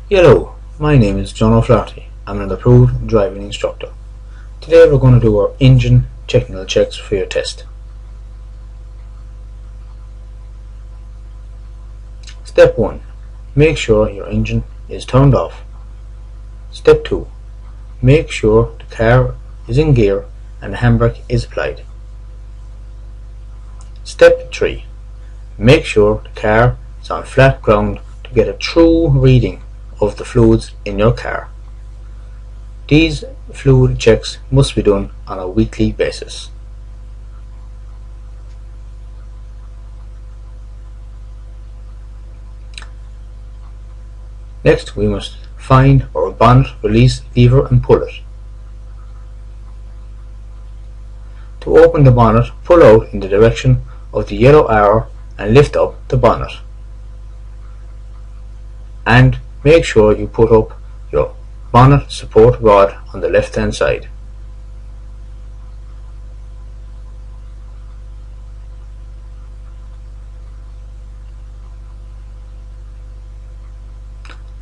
Hello, my name is John O'Flaherty. I'm an approved driving instructor. Today we're going to do our engine technical checks for your test. Step 1. Make sure your engine is turned off. Step 2. Make sure the car is in gear and the handbrake is applied. Step 3. Make sure the car is on flat ground to get a true reading of the fluids in your car. These fluid checks must be done on a weekly basis. Next, we must find our bonnet release lever and pull it. To open the bonnet, pull out in the direction of the yellow arrow and lift up the bonnet. And make sure you put up your bonnet support rod on the left hand side.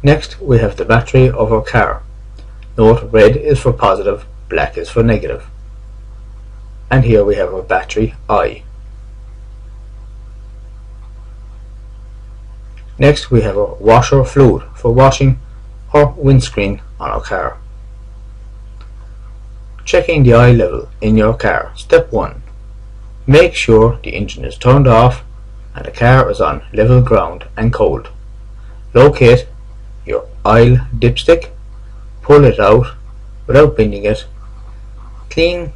Next, we have the battery of our car. Note red is for positive, black is for negative. And here we have our battery I. Next, we have our washer fluid for washing our windscreen on our car. Checking the oil level in your car. Step 1. Make sure the engine is turned off and the car is on level ground and cold. Locate your oil dipstick, pull it out without bending it, clean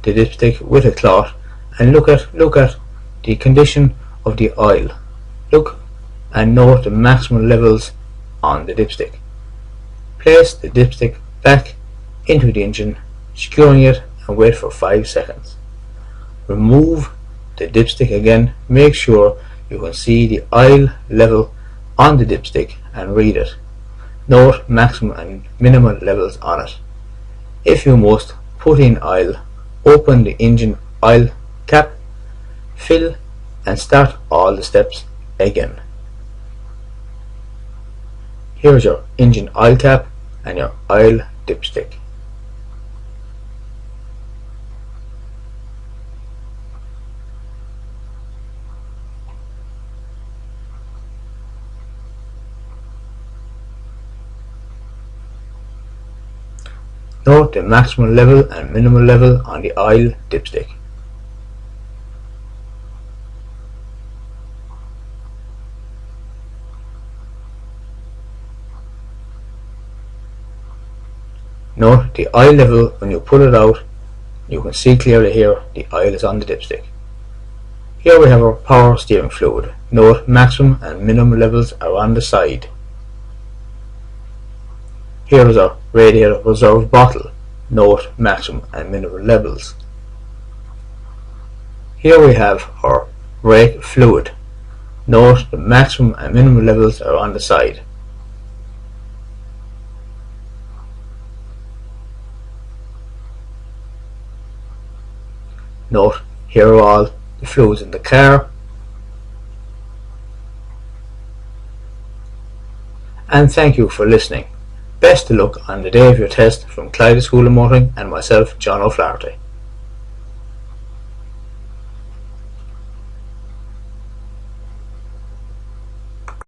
the dipstick with a cloth and look at the condition of the oil. Look and note the maximum levels on the dipstick. Place the dipstick back into the engine, securing it, and wait for 5 seconds. Remove the dipstick again. Make sure you can see the oil level on the dipstick and read it. Note maximum and minimum levels on it. If you must, put in oil, open the engine oil cap, fill and start all the steps again. Here is your engine oil cap and your oil dipstick. Note the maximum level and minimum level on the oil dipstick. Note the oil level when you pull it out. You can see clearly here the oil is on the dipstick. Here we have our power steering fluid. Note maximum and minimum levels are on the side. Here is our radiator reserve bottle. Note maximum and minimum levels. Here we have our brake fluid. Note the maximum and minimum levels are on the side. Note here are all the fluids in the car. And thank you for listening. Best of luck on the day of your test from Clyda School of Motoring and myself, John O'Flaherty.